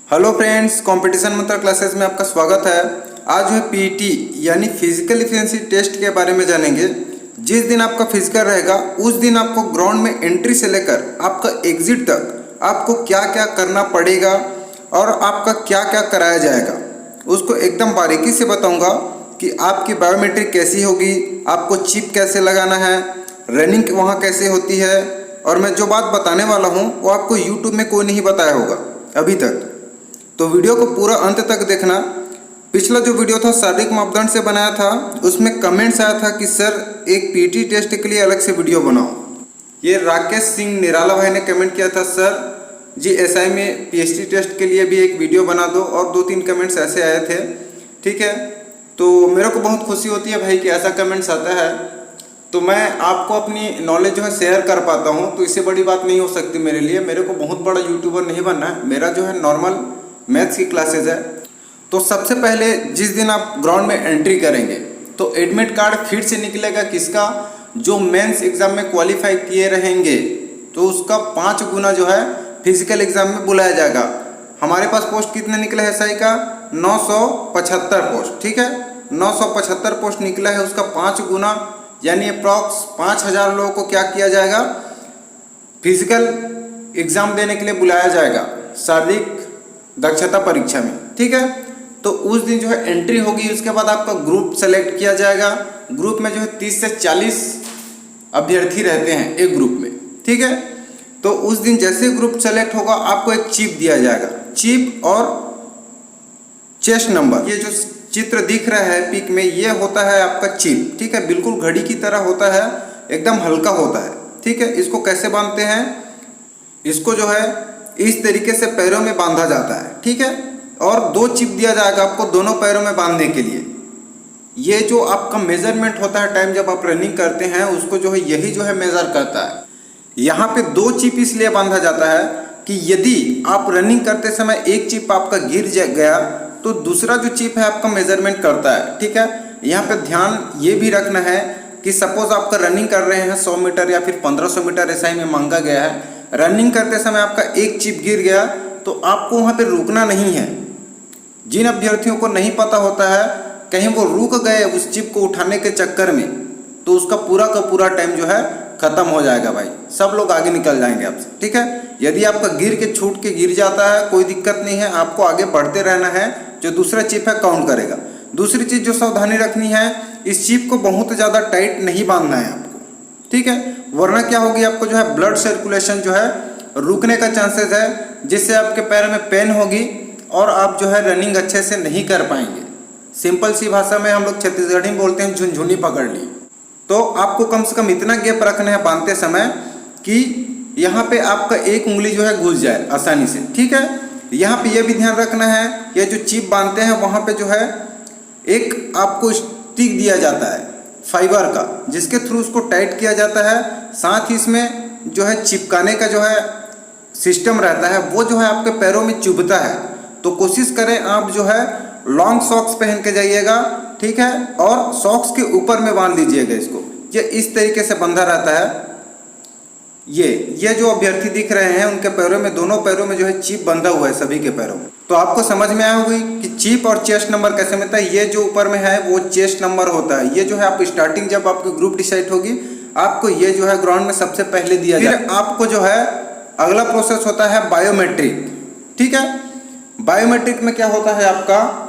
Hello friends, competition मंत्र classes में आपका स्वागत है। आज है पीटी यानी फिजिकल एफिशिएंसी टेस्ट के बारे में जानेंगे। जिस दिन आपका फिजिकल रहेगा उस दिन आपको ग्राउंड में एंट्री से लेकर आपका एग्जिट तक आपको क्या क्या करना पड़ेगा और आपका क्या क्या कराया जाएगा उसको एकदम बारीकी से बताऊंगा कि आपकी बायोमेट्रिक कैसी होगी, आपको चिप कैसे लगाना है, रनिंग वहाँ कैसे होती है। और मैं जो बात बताने वाला हूँ वो आपको यूट्यूब में कोई नहीं बताया होगा अभी तक, तो वीडियो को पूरा अंत तक देखना। पिछला जो वीडियो था शारीरिक मापदंड से बनाया था, उसमें कमेंट्स आया था कि सर एक पीटी टेस्ट के लिए अलग से वीडियो बनाओ। ये राकेश सिंह निराला भाई ने कमेंट किया था, सर जी एसआई में पीएचडी टेस्ट के लिए भी एक वीडियो बना दो, और 2-3 कमेंट्स ऐसे आए थे। ठीक है, तो मेरे को बहुत खुशी होती है भाई कि ऐसा कमेंट्स आता है, तो मैं आपको अपनी नॉलेज जो है शेयर कर पाता हूँ। तो इससे बड़ी बात नहीं हो सकती मेरे लिए। मेरे को बहुत बड़ा यूट्यूबर नहीं बनना है, मेरा जो है नॉर्मल मैथ्स की क्लासेज है। तो सबसे पहले जिस दिन आप ग्राउंड में एंट्री करेंगे तो एडमिट कार्ड फिर से निकलेगा किसका, जो मेंस एग्जाम में क्वालिफाई किए रहेंगे, तो उसका 5 गुना जो है फिजिकल एग्जाम में बुलाया जाएगा। हमारे पास पोस्ट कितने निकले हैं एसआई का? 975 पोस्ट। ठीक है, 975 पोस्ट निकला है, उसका 5 गुना यानी अप्रॉक्स 5000 लोगों को क्या किया जाएगा, फिजिकल एग्जाम देने के लिए बुलाया जाएगा शारीरिक दक्षता परीक्षा में। ठीक है, तो उस दिन जो है एंट्री होगी, उसके बाद आपका ग्रुप सेलेक्ट किया जाएगा। ग्रुप में जो है 30 से 40 अभ्यर्थी रहते हैं एक ग्रुप में। ठीक है, तो उस दिन जैसे ग्रुप सेलेक्ट होगा आपको एक चिप दिया जाएगा, चिप और चेस्ट नंबर। ये जो चित्र दिख रहा है पिक में, ये होता है आपका चिप। ठीक है, बिल्कुल घड़ी की तरह होता है, एकदम हल्का होता है। ठीक है, इसको कैसे बांधते हैं, इसको जो है इस तरीके से पैरों में बांधा जाता है। ठीक है, और 2 चिप दिया जाएगा आपको दोनों पैरों में बांधने के लिए। ये जो आपका मेजरमेंट होता है टाइम जब आप रनिंग करते हैं, उसको जो है यही जो है मेजर करता है। यहाँ पे 2 चिप इसलिए बांधा जाता है कि यदि आप रनिंग करते समय एक चिप आपका गिर गया तो दूसरा जो चिप है आपका मेजरमेंट करता है। ठीक है, यहाँ पे ध्यान ये भी रखना है कि सपोज आपका रनिंग कर रहे हैं 100 मीटर या फिर 1500 मीटर एसआई में मांगा गया है, रनिंग करते समय आपका एक चिप गिर गया तो आपको वहाँ पे रुकना नहीं है। जिन अभ्यर्थियों को नहीं पता होता है, कहीं वो रुक गए उस चिप को उठाने के चक्कर में, तो उसका पूरा का पूरा टाइम जो है खत्म हो जाएगा भाई, सब लोग आगे निकल जाएंगे आपसे। ठीक है, यदि आपका गिर के छूट के गिर जाता है कोई दिक्कत नहीं है, आपको आगे बढ़ते रहना है, जो दूसरा चिप है काउंट करेगा। दूसरी चीज़ जो सावधानी रखनी है, इस चिप को बहुत ज़्यादा टाइट नहीं बांधना है आपको। ठीक है, वरना क्या होगी, आपको जो है ब्लड सर्कुलेशन जो है रुकने का चांसेस है, जिससे आपके पैर में पेन होगी और आप जो है रनिंग अच्छे से नहीं कर पाएंगे। सिंपल सी भाषा में हम लोग छत्तीसगढ़ी में बोलते हैं झुनझुनी पकड़ ली। तो आपको कम से कम इतना गैप रखना है बांधते समय कि यहाँ पे आपका एक उंगली जो है घुस जाए आसानी से। ठीक है, यहाँ पे ये भी ध्यान रखना है, ये जो चिप बांधते हैं वहाँ पे जो है एक आपको स्टिक दिया जाता है फाइबर का, जिसके थ्रू उसको टाइट किया जाता है। साथ ही इसमें जो है चिपकाने का जो है सिस्टम रहता है, वो जो है आपके पैरों में चुभता है। तो कोशिश करें आप जो है लॉन्ग सॉक्स पहन के जाइएगा। ठीक है, और सॉक्स के ऊपर में बांध लीजिएगा इसको। ये इस तरीके से बंधा रहता है। ये जो अभ्यर्थी दिख रहे हैं उनके पैरों में, दोनों पैरों में जो है चिप बंधा हुआ है, सभी के पैरों में। तो आपको समझ में आया होगी कि चिप और चेस्ट नंबर कैसे मिलता है। ये जो ऊपर में है वो चेस्ट नंबर होता है। ये जो है आप स्टार्टिंग जब आपकी ग्रुप डिसाइड होगी, आपको ये जो है ग्राउंड में सबसे पहले दिया जाए। फिर आपको जो है अगला प्रोसेस होता है बायोमेट्रिक। ठीक है, बायोमेट्रिक में क्या होता है, आपका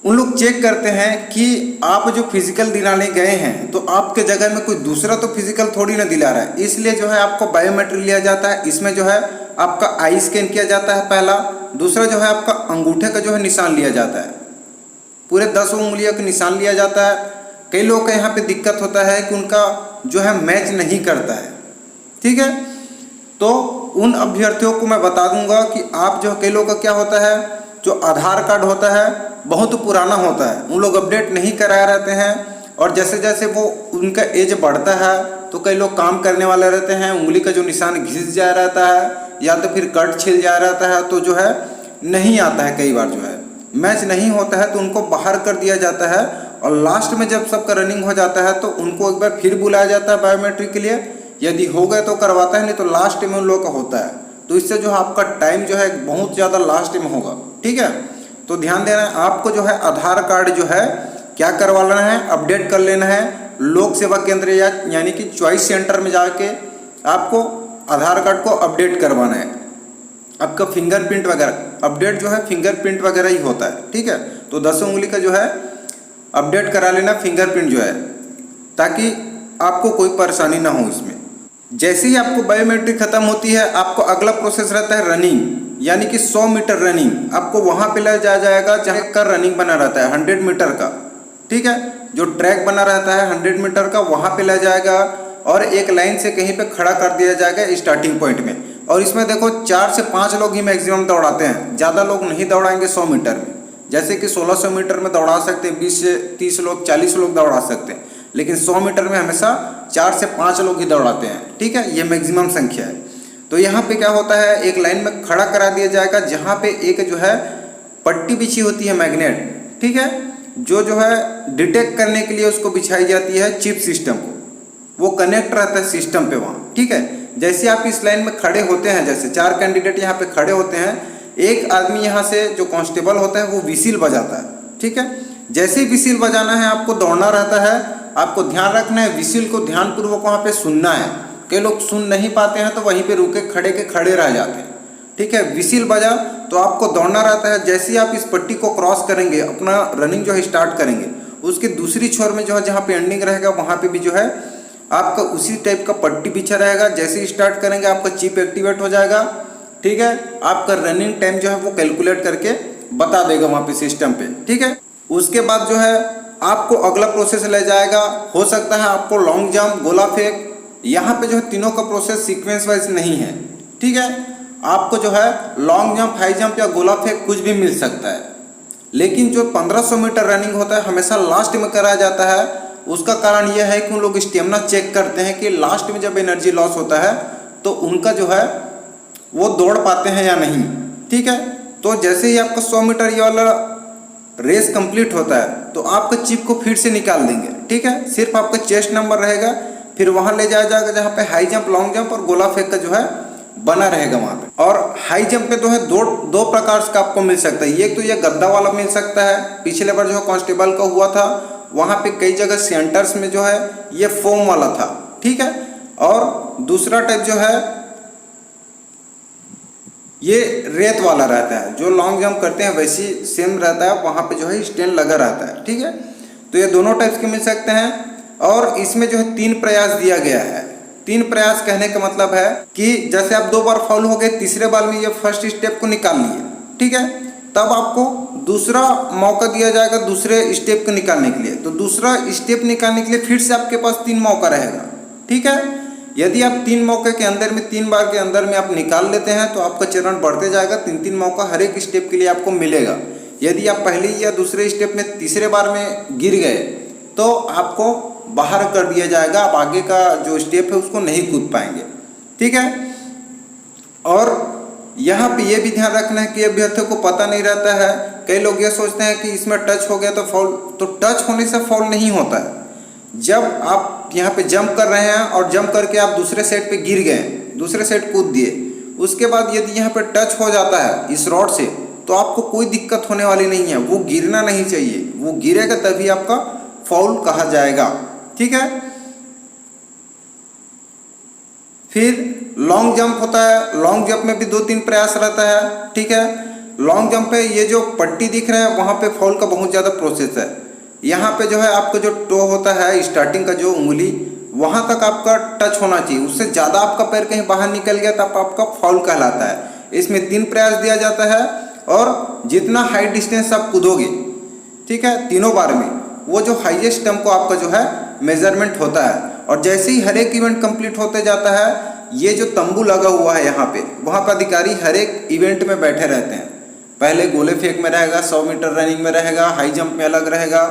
उन लोग चेक करते हैं कि आप जो फिजिकल दिलाने गए हैं तो आपके जगह में कोई दूसरा तो फिजिकल थोड़ी ना दिला रहा है, इसलिए जो है आपको बायोमेट्रिक लिया जाता है। इसमें जो है आपका आई स्कैन किया जाता है पहला, दूसरा जो है आपका अंगूठे का जो है निशान लिया जाता है, पूरे 10 उंगलियों का निशान लिया जाता है। कई लोग का यहाँ पे दिक्कत होता है कि उनका जो है मैच नहीं करता है। ठीक है, तो उन अभ्यर्थियों को मैं बता दूंगा कि आप जो, कई लोगों का क्या होता है, जो आधार कार्ड होता है बहुत पुराना होता है, उन लोग अपडेट नहीं कराए रहते हैं, और जैसे जैसे वो उनका एज बढ़ता है तो कई लोग काम करने वाले रहते हैं, उंगली का जो निशान घिस जा रहता है या तो फिर कट छिल जा रहता है, तो जो है नहीं आता है। कई बार जो है मैच नहीं होता है तो उनको बाहर कर दिया जाता है, और लास्ट में जब सबका रनिंग हो जाता है तो उनको एक बार फिर बुलाया जाता है बायोमेट्रिक के लिए। यदि हो गए तो करवाता है, नहीं तो लास्ट में उन लोगों का होता है। तो इससे जो है आपका टाइम जो है बहुत ज़्यादा लास्ट में होगा। ठीक है, तो ध्यान देना है, आपको जो है आधार कार्ड जो है क्या करवा लेना है, अपडेट कर लेना है लोक सेवा केंद्र या यानी कि चॉइस सेंटर में जाके आपको आधार कार्ड को अपडेट करवाना है। आपका फिंगरप्रिंट वगैरह अपडेट जो है फिंगरप्रिंट वगैरह ही होता है। ठीक है, तो 10 उंगली का जो है अपडेट करा लेना फिंगरप्रिंट जो है, ताकि आपको कोई परेशानी ना हो इसमें। जैसे ही आपको बायोमेट्रिक खत्म होती है, आपको अगला प्रोसेस रहता है रनिंग, यानी कि 100 मीटर रनिंग। आपको वहाँ पे ले जाया जाएगा जहाँ का रनिंग बना रहता है 100 मीटर का। ठीक है, जो ट्रैक बना रहता है 100 मीटर का, वहाँ पे ले जाएगा और एक लाइन से कहीं पे खड़ा कर दिया जाएगा स्टार्टिंग पॉइंट में। और इसमें देखो 4 से 5 लोग ही मैक्सिमम दौड़ाते हैं, ज़्यादा लोग नहीं दौड़ाएंगे 100 मीटर में। जैसे कि 1600 मीटर में दौड़ा सकते हैं 20 से 30 लोग, 40 लोग दौड़ा सकते हैं, लेकिन 100 मीटर में हमेशा 4 से 5 लोग ही दौड़ाते हैं। ठीक है, ये मैक्सिमम संख्या है। तो यहाँ पे क्या होता है, एक लाइन में खड़ा करा दिया जाएगा जहाँ पे एक जो है पट्टी बिछी होती है मैग्नेट। ठीक है, जो है डिटेक्ट करने के लिए उसको बिछाई जाती है चिप सिस्टम को, वो कनेक्ट रहता है सिस्टम पे वहाँ। ठीक है, जैसे आप इस लाइन में खड़े होते हैं, जैसे 4 कैंडिडेट यहाँ पे खड़े होते हैं, एक आदमी यहाँ से जो कांस्टेबल होता है वो विसिल बजाता है। ठीक है, जैसे ही विसिल बजाना है आपको दौड़ना रहता है। आपको ध्यान रखना है, विसिल को ध्यानपूर्वक वहाँ पे सुनना है। कई लोग सुन नहीं पाते हैं तो वहीं पे रुके खड़े के खड़े रह जाते हैं। ठीक है, विसिल बजा तो आपको दौड़ना रहता है। जैसे ही आप इस पट्टी को क्रॉस करेंगे, अपना रनिंग जो है स्टार्ट करेंगे, उसके दूसरी छोर में जो है जहाँ पे एंडिंग रहेगा वहाँ पे भी जो है आपका उसी टाइप का पट्टी बिछा रहेगा। जैसे ही स्टार्ट करेंगे आपका चिप एक्टिवेट हो जाएगा। ठीक है, आपका रनिंग टाइम जो है वो कैलकुलेट करके बता देगा वहाँ पे सिस्टम पे। ठीक है, उसके बाद जो है आपको अगला प्रोसेस ले जाएगा। हो सकता है आपको लॉन्ग जंप, गोला फेंक, यहाँ पे जो है तीनों का प्रोसेस सीक्वेंस वाइज नहीं है। ठीक है, आपको जो है लॉन्ग जंप, हाई जंप या गोला फेंक कुछ भी मिल सकता है, लेकिन जो 1500 मीटर रनिंग होता है हमेशा लास्ट में कराया जाता है। उसका कारण यह है कि उन लोग स्टेमिना चेक करते हैं कि लास्ट में जब एनर्जी लॉस होता है तो उनका जो है वो दौड़ पाते हैं या नहीं। ठीक है, तो जैसे ही आपका 100 मीटर ये वाला रेस कंप्लीट होता है तो आपका चिप को फिर से निकाल देंगे। ठीक है, सिर्फ आपका चेस्ट नंबर रहेगा, फिर वहाँ ले जाया जाएगा जहाँ पे हाई जंप, लॉन्ग जंप और गोला फेंक का जो है बना रहेगा वहाँ पे। और हाई जंप पे जो है दो प्रकार का आपको मिल सकता है। एक तो ये गद्दा वाला मिल सकता है, पिछले बार जो कांस्टेबल का हुआ था वहाँ पे कई जगह सेंटर्स में जो है ये फोम वाला था। ठीक है, और दूसरा टाइप जो है ये रेत वाला रहता है, जो लॉन्ग जंप करते हैं वैसी सेम रहता है, वहाँ पे जो है स्टैंड लगा रहता है। ठीक है, तो ये दोनों टाइप्स के मिल सकते हैं। और इसमें जो है 3 प्रयास दिया गया है। 3 प्रयास कहने का मतलब है कि जैसे आप 2 बार फाउल हो गए, तीसरे बार में ये फर्स्ट स्टेप को निकाल लिए। ठीक है, तब आपको दूसरा मौका दिया जाएगा दूसरे स्टेप को निकालने के लिए। तो दूसरा स्टेप निकालने के लिए फिर से आपके पास 3 मौका रहेगा। ठीक है, यदि आप 3 मौके के अंदर में 3 बार के अंदर में आप निकाल लेते हैं तो आपका चरण बढ़ते जाएगा। 3-3 मौका हर एक स्टेप के लिए आपको मिलेगा। यदि आप पहले या दूसरे स्टेप में तीसरे बार में गिर गए तो आपको बाहर कर दिया जाएगा, आप आगे का जो स्टेप है उसको नहीं कूद पाएंगे। ठीक है, और यहाँ पे ये भी ध्यान रखना है कि अभ्यर्थियों को पता नहीं रहता है। कई लोग ये सोचते हैं कि इसमें टच हो गया तो फाउल, तो टच होने से फाउल नहीं होता है। जब आप यहाँ पे जंप कर रहे हैं और जंप करके आप दूसरे साइड पे गिर गए, दूसरे साइड कूद दिए, उसके बाद यदि यहाँ पे टच हो जाता है इस रॉड से तो आपको कोई दिक्कत होने वाली नहीं है। वो गिरना नहीं चाहिए, वो गिरेगा तभी आपका फाउल कहा जाएगा। ठीक है, फिर लॉन्ग जंप होता है। लॉन्ग जंप में भी 2-3 प्रयास रहता है। ठीक है, लॉन्ग जंप पे ये जो पट्टी दिख रहा है वहाँ पे फाउल का बहुत ज़्यादा प्रोसेस है। यहाँ पे जो है आपका जो टो होता है, स्टार्टिंग का जो उंगली, वहाँ तक आपका टच होना चाहिए। उससे ज़्यादा आपका पैर कहीं बाहर निकल गया तब आपका फाउल कहलाता है। इसमें 3 प्रयास दिया जाता है और जितना हाई डिस्टेंस आप कूदोगे, ठीक है, तीनों बार में वो जो हाईएस्ट टर्म को आपका जो है मेजरमेंट होता है। और जैसे ही हर एक इवेंट कंप्लीट होते जाता है, ये जो तंबू लगा हुआ है यहाँ पे, वहाँ पर अधिकारी हर एक इवेंट में बैठे रहते हैं। पहले गोले फेंक में रहेगा, 100 मीटर रनिंग में रहेगा, हाई जंप में अलग रहेगा,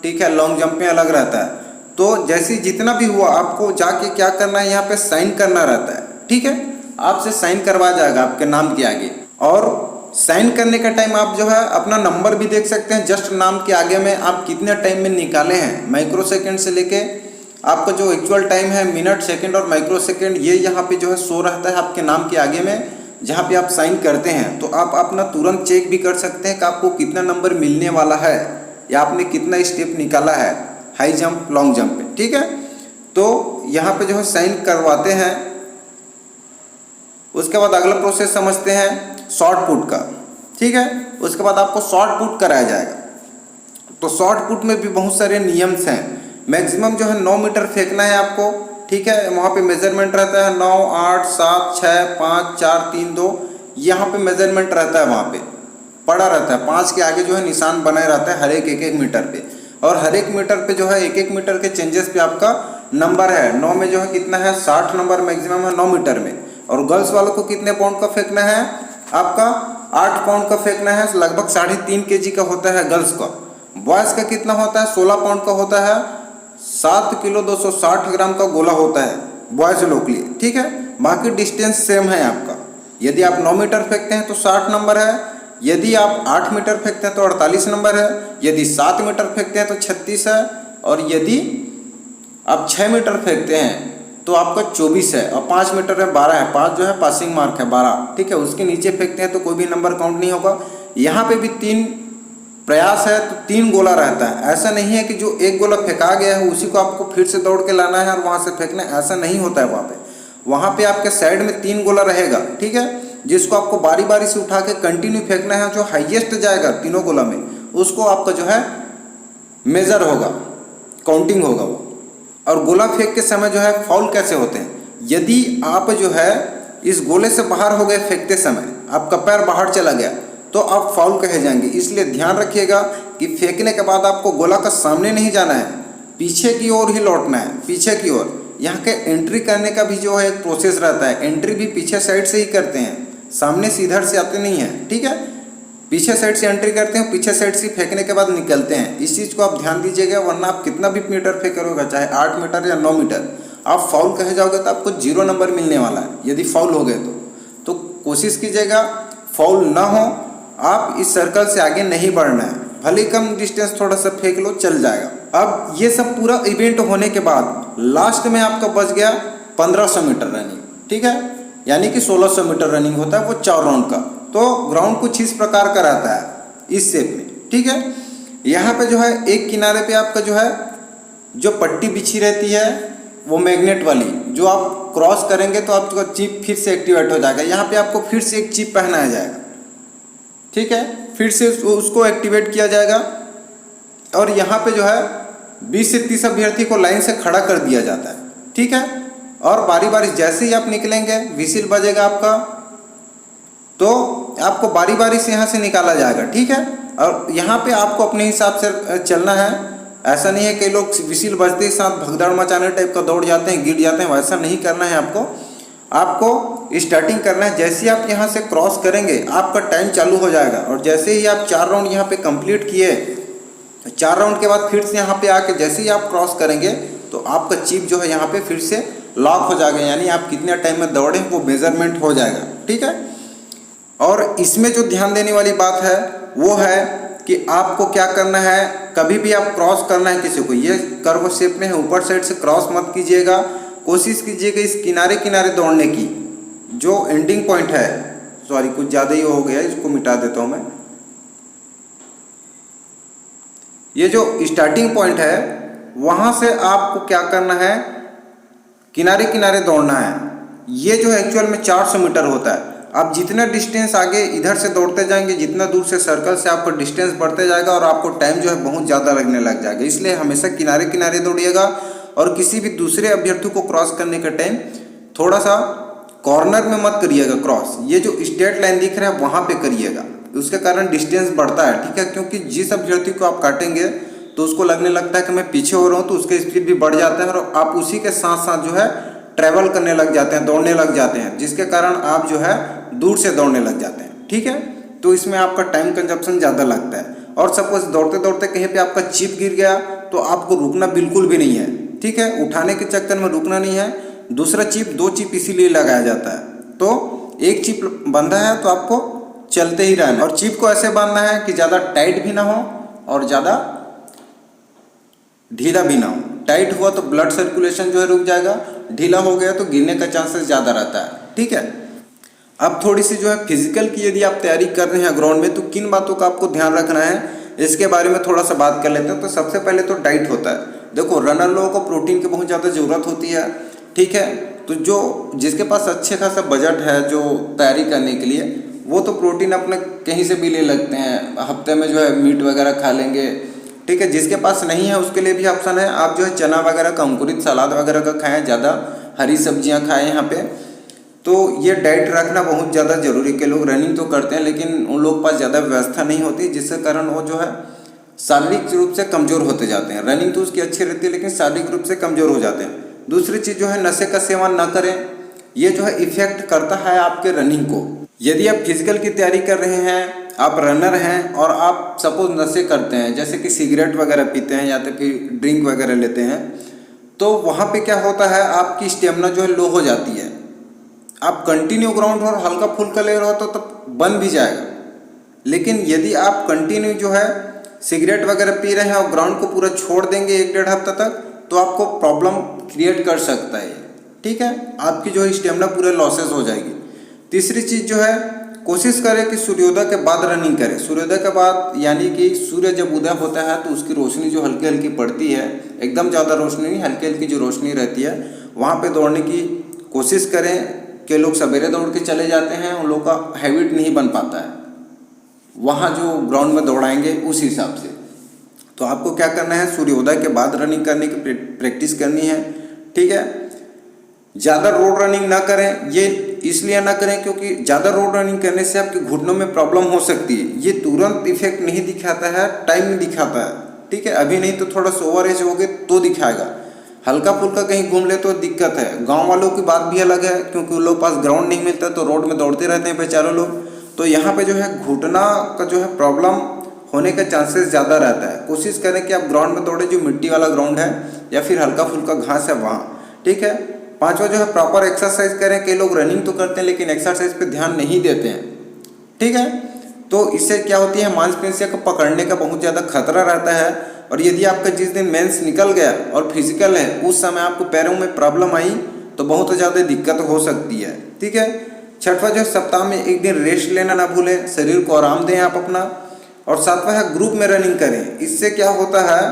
ठीक है, लॉन्ग जंप में अलग रहता है। तो जैसे जितना भी हुआ आपको जाके क्या करना है, यहाँ पे साइन करना रहता है। ठीक है, आपसे साइन करवाया जाएगा आपके नाम के आगे। और साइन करने का टाइम आप जो है अपना नंबर भी देख सकते हैं। जस्ट नाम के आगे में आप कितने टाइम में निकाले हैं, माइक्रो सेकेंड से लेके आपका जो एक्चुअल टाइम है, मिनट, सेकंड और माइक्रो सेकंड, ये यहाँ पे जो है शो रहता है आपके नाम के आगे में। जहाँ पे आप साइन करते हैं तो आप अपना तुरंत चेक भी कर सकते हैं कि आपको कितना नंबर मिलने वाला है या आपने कितना स्टेप निकाला है हाई जंप लॉन्ग जंप पे। ठीक है, तो यहाँ पे जो है साइन करवाते हैं। उसके बाद अगला प्रोसेस समझते हैं शॉर्ट पुट का। ठीक है, उसके बाद आपको शॉर्ट पुट कराया जाएगा। तो शॉर्ट पुट में भी बहुत सारे नियम्स हैं। मैक्सिमम जो है 9 मीटर फेंकना है आपको। ठीक है, वहाँ पे मेजरमेंट रहता है 9, 8, 7, 6, 5, 4, 3, 2, यहाँ पे मेजरमेंट रहता है, वहाँ पे पड़ा रहता है। 5 के आगे जो है निशान बनाए रहता है हर एक मीटर पे, और हर एक मीटर पे जो है एक मीटर के चेंजेस पे आपका नंबर है। 9 में जो है कितना है 60 नंबर मैक्सिमम है 9 मीटर में। और गर्ल्स वालों को कितने पाउंड का फेंकना है, आपका 8 पाउंड का फेंकना है, लगभग 3.5 kg का होता है गर्ल्स का। बॉयज़ का कितना होता है 16 पाउंड का होता है, 7 किलो 260 ग्राम का गोला होता है बॉयज़ लोग के लिए। ठीक है, बाकी डिस्टेंस सेम है आपका। यदि आप 9 मीटर फेंकते हैं तो 60 नंबर है, यदि आप 8 मीटर फेंकते हैं तो 48 नंबर है, यदि 7 मीटर फेंकते हैं तो 36 है, और यदि आप 6 मीटर फेंकते हैं तो आपका 24 है, और 5 मीटर में 12 है। 5 जो है पासिंग मार्क है 12। ठीक है, उसके नीचे फेंकते हैं तो कोई भी नंबर काउंट नहीं होगा। यहाँ पे भी 3 प्रयास है तो 3 गोला रहता है। ऐसा नहीं है कि जो एक गोला फेंका गया है उसी को आपको फिर से दौड़ के लाना है और वहाँ से फेंकना है, ऐसा नहीं होता है। वहाँ पे आपके साइड में 3 गोला रहेगा। ठीक है, जिसको आपको बारी बारी से उठा के कंटिन्यू फेंकना है। जो हाईएस्ट जाएगा तीनों गोला में उसको आपका जो है मेजर होगा, काउंटिंग होगा वो। और गोला फेंक के समय जो है फाउल कैसे होते हैं, यदि आप जो है इस गोले से बाहर हो गए फेंकते समय, आपका पैर बाहर चला गया तो आप फाउल कहे जाएंगे। इसलिए ध्यान रखिएगा कि फेंकने के बाद आपको गोला का सामने नहीं जाना है, पीछे की ओर ही लौटना है, पीछे की ओर। यहाँ के एंट्री करने का भी जो है एक प्रोसेस रहता है। एंट्री भी पीछे साइड से ही करते हैं, सामने से इधर से आते नहीं हैं। ठीक है, पीछे साइड से एंट्री करते हैं, पीछे साइड से फेंकने के बाद निकलते हैं। इस चीज़ को आप ध्यान दीजिएगा, वरना आप कितना भी मीटर फेंक करोगे, चाहे 8 मीटर या 9 मीटर, आप फाउल कहे जाओगे तो आपको 0 नंबर मिलने वाला है यदि फाउल हो गए तो कोशिश कीजिएगा फाउल ना हो। आप इस सर्कल से आगे नहीं बढ़ना है, भले कम डिस्टेंस थोड़ा सा फेंक लो चल जाएगा। अब ये सब पूरा इवेंट होने के बाद लास्ट में आपका बच गया 1500 मीटर रनिंग। ठीक है, यानी कि 1600 मीटर रनिंग होता है वो 4 राउंड का। तो ग्राउंड कुछ इस प्रकार का रहता है इस शेप में। ठीक है, यहाँ पे जो है एक किनारे पे आपका जो है जो पट्टी बिछी रहती है वो मैग्नेट वाली, जो आप क्रॉस करेंगे तो आपका चिप फिर से एक्टिवेट हो जाएगा। यहाँ पे आपको फिर से एक चिप पहनाया जाएगा। ठीक है, फिर से उसको एक्टिवेट किया जाएगा, और यहाँ पे जो है 20 से 30 अभ्यर्थी को लाइन से खड़ा कर दिया जाता है। ठीक है, और बारी बारी जैसे ही आप निकलेंगे विसिल बजेगा आपका, तो आपको बारी बारी से यहाँ से निकाला जाएगा। ठीक है, और यहाँ पे आपको अपने हिसाब से चलना है। ऐसा नहीं है कई लोग विसिल बजते ही साथ भगदड़ मचाने टाइप का दौड़ जाते हैं, गिर जाते हैं, वैसा नहीं करना है आपको स्टार्टिंग करना है। जैसे ही आप यहाँ से क्रॉस करेंगे आपका टाइम चालू हो जाएगा, और जैसे ही आप 4 राउंड यहाँ पे कंप्लीट किए, 4 राउंड के बाद फिर से यहाँ पे आके जैसे ही आप क्रॉस करेंगे तो आपका चिप जो है यहाँ पे फिर से लॉक हो जाएगा, यानी आप कितने टाइम में दौड़े वो मेजरमेंट हो जाएगा। ठीक है, और इसमें जो ध्यान देने वाली बात है वो है कि आपको क्या करना है, कभी भी आप क्रॉस करना है किसी को, ये कर्व शेप में है, ऊपर साइड से क्रॉस मत कीजिएगा। कोशिश कीजिएगा इस किनारे किनारे दौड़ने की, जो एंडिंग पॉइंट है, सॉरी कुछ ज़्यादा ही हो गया, इसको मिटा देता हूँ मैं। ये जो स्टार्टिंग पॉइंट है वहाँ से आपको क्या करना है, किनारे किनारे दौड़ना है। ये जो एक्चुअल में 400 मीटर होता है। आप जितना डिस्टेंस आगे इधर से दौड़ते जाएंगे, जितना दूर से सर्कल से आपको डिस्टेंस बढ़ते जाएगा और आपको टाइम जो है बहुत ज़्यादा लगने लग जाएगा। इसलिए हमेशा किनारे किनारे दौड़िएगा, और किसी भी दूसरे अभ्यर्थी को क्रॉस करने के टाइम थोड़ा सा कॉर्नर में मत करिएगा क्रॉस, ये जो स्ट्रेट लाइन दिख रहा है वहाँ पे करिएगा, उसके कारण डिस्टेंस बढ़ता है। ठीक है, क्योंकि जिस अभ्यर्थी को आप काटेंगे तो उसको लगने लगता है कि मैं पीछे हो रहा हूँ, तो उसका स्पीड भी बढ़ जाता है और आप उसी के साथ साथ जो है ट्रैवल करने लग जाते हैं, दौड़ने लग जाते हैं, जिसके कारण आप जो है दूर से दौड़ने लग जाते हैं। ठीक है, तो इसमें आपका टाइम कंजप्शन ज़्यादा लगता है। और सपोज दौड़ते दौड़ते कहीं पे आपका चिप गिर गया तो आपको रुकना बिल्कुल भी नहीं है। ठीक है, उठाने के चक्कर में रुकना नहीं है। दूसरा चिप, 2 चिप इसीलिए लगाया जाता है। तो एक चिप बंधा है तो आपको चलते ही रहना, और चिप को ऐसे बांधना है कि ज़्यादा टाइट भी ना हो और ज़्यादा ढीला भी ना हो। टाइट हुआ तो ब्लड सर्कुलेशन जो है रुक जाएगा, ढीला हो गया तो गिरने का चांसेस ज़्यादा रहता है। ठीक है, अब थोड़ी सी जो है फिजिकल की यदि आप तैयारी कर रहे हैं ग्राउंड में, तो किन बातों का आपको ध्यान रखना है इसके बारे में थोड़ा सा बात कर लेते हैं। तो सबसे पहले तो डाइट होता है। देखो, रनर लोगों को प्रोटीन की बहुत ज़्यादा ज़रूरत होती है, ठीक है। तो जो जिसके पास अच्छे खासा बजट है जो तैयारी करने के लिए, वो तो प्रोटीन अपने कहीं से भी ले लगते हैं, हफ्ते में जो है मीट वगैरह खा लेंगे, ठीक है। जिसके पास नहीं है उसके लिए भी ऑप्शन है, आप जो है चना वगैरह का, अंकुरित सलाद वगैरह का खाएं, ज़्यादा हरी सब्जियां खाएं यहाँ पे। तो ये डाइट रखना बहुत ज़्यादा जरूरी के लोग रनिंग तो करते हैं लेकिन उन लोग के पास ज़्यादा व्यवस्था नहीं होती, जिसके कारण वो जो है शारीरिक रूप से कमज़ोर होते जाते हैं। रनिंग तो उसकी अच्छी रहती है लेकिन शारीरिक रूप से कमज़ोर हो जाते हैं। दूसरी चीज़ जो है, नशे का सेवन ना करें, ये जो है इफेक्ट करता है आपके रनिंग को। यदि आप फिजिकल की तैयारी कर रहे हैं, आप रनर हैं और आप सपोज नशे करते हैं, जैसे कि सिगरेट वगैरह पीते हैं या तो फिर ड्रिंक वगैरह लेते हैं, तो वहाँ पे क्या होता है, आपकी स्टेमिना जो है लो हो जाती है। आप कंटिन्यू ग्राउंड और हल्का फुल्का ले रहे हो तो तब बन भी जाएगा, लेकिन यदि आप कंटिन्यू जो है सिगरेट वगैरह पी रहे हैं और ग्राउंड को पूरा छोड़ देंगे 1-1.5 हफ्ता तक, तो आपको प्रॉब्लम क्रिएट कर सकता है, ठीक है। आपकी जो है स्टेमिना पूरे लॉसेस हो जाएगी। तीसरी चीज़ जो है, कोशिश करें कि सूर्योदय के बाद रनिंग करें। सूर्योदय के बाद यानी कि सूर्य जब उदय होता है तो उसकी रोशनी जो हल्की हल्की पड़ती है, एकदम ज़्यादा रोशनी नहीं, हल्की हल्की जो रोशनी रहती है, वहाँ पे दौड़ने की कोशिश करें। कि लोग सवेरे दौड़ के चले जाते हैं, उन लोगों का हैबिट नहीं बन पाता है वहाँ जो ग्राउंड में दौड़ाएंगे उस हिसाब से। तो आपको क्या करना है, सूर्योदय के बाद रनिंग करने की प्रैक्टिस करनी है, ठीक है। ज़्यादा रोड रनिंग ना करें, ये इसलिए ना करें क्योंकि ज़्यादा रोड रनिंग करने से आपके घुटनों में प्रॉब्लम हो सकती है। ये तुरंत इफेक्ट नहीं दिखाता है, टाइम में दिखाता है, ठीक है। अभी नहीं तो थोड़ा सा ओवर एज हो गए तो दिखाएगा। हल्का फुल्का कहीं घूम ले तो दिक्कत है। गांव वालों की बात भी अलग है क्योंकि उन लोग के पास ग्राउंड नहीं मिलता तो रोड में दौड़ते रहते हैं बेचारे लोग। तो यहाँ पे जो है घुटना का जो है प्रॉब्लम होने का चांसेस ज़्यादा रहता है। कोशिश करें कि आप ग्राउंड में दौड़े जो मिट्टी वाला ग्राउंड है या फिर हल्का फुल्का घास है वहाँ, ठीक है। पांचवा जो है, प्रॉपर एक्सरसाइज करें। कई लोग रनिंग तो करते हैं लेकिन एक्सरसाइज पे ध्यान नहीं देते हैं, ठीक है। तो इससे क्या होती है, मांसपेशियों को पकड़ने का बहुत ज़्यादा खतरा रहता है। और यदि आपका जिस दिन मेंस निकल गया और फिजिकल है उस समय आपको पैरों में प्रॉब्लम आई तो बहुत ज़्यादा दिक्कत हो सकती है, ठीक है। छठवां जो है, सप्ताह में 1 दिन रेस्ट लेना ना भूलें, शरीर को आराम दें आप अपना। और सातवां है, ग्रुप में रनिंग करें। इससे क्या होता है,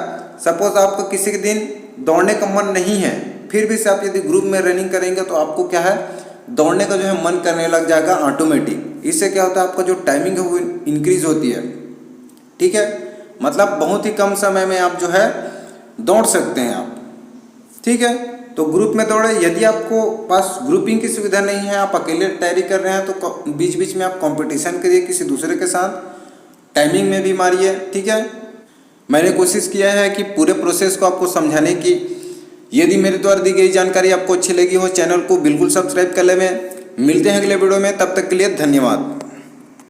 सपोज आपको किसी के दिन दौड़ने का मन नहीं है, फिर भी से आप यदि ग्रुप में रनिंग करेंगे तो आपको क्या है, दौड़ने का जो है मन करने लग जाएगा ऑटोमेटिक। इससे क्या होता है, आपका जो टाइमिंग है वो इंक्रीज होती है, ठीक है। मतलब बहुत ही कम समय में आप जो है दौड़ सकते हैं आप, ठीक है। तो ग्रुप में दौड़े। यदि आपको पास ग्रुपिंग की सुविधा नहीं है, आप अकेले तैयारी कर रहे हैं, तो बीच बीच में आप कंपटीशन करिए किसी दूसरे के साथ, टाइमिंग में भी मारिए, ठीक है। मैंने कोशिश किया है कि पूरे प्रोसेस को आपको समझाने की। यदि मेरे द्वारा दी गई जानकारी आपको अच्छी लगी हो, चैनल को बिल्कुल सब्सक्राइब कर लें। मिलते हैं अगले वीडियो में, तब तक के लिए धन्यवाद।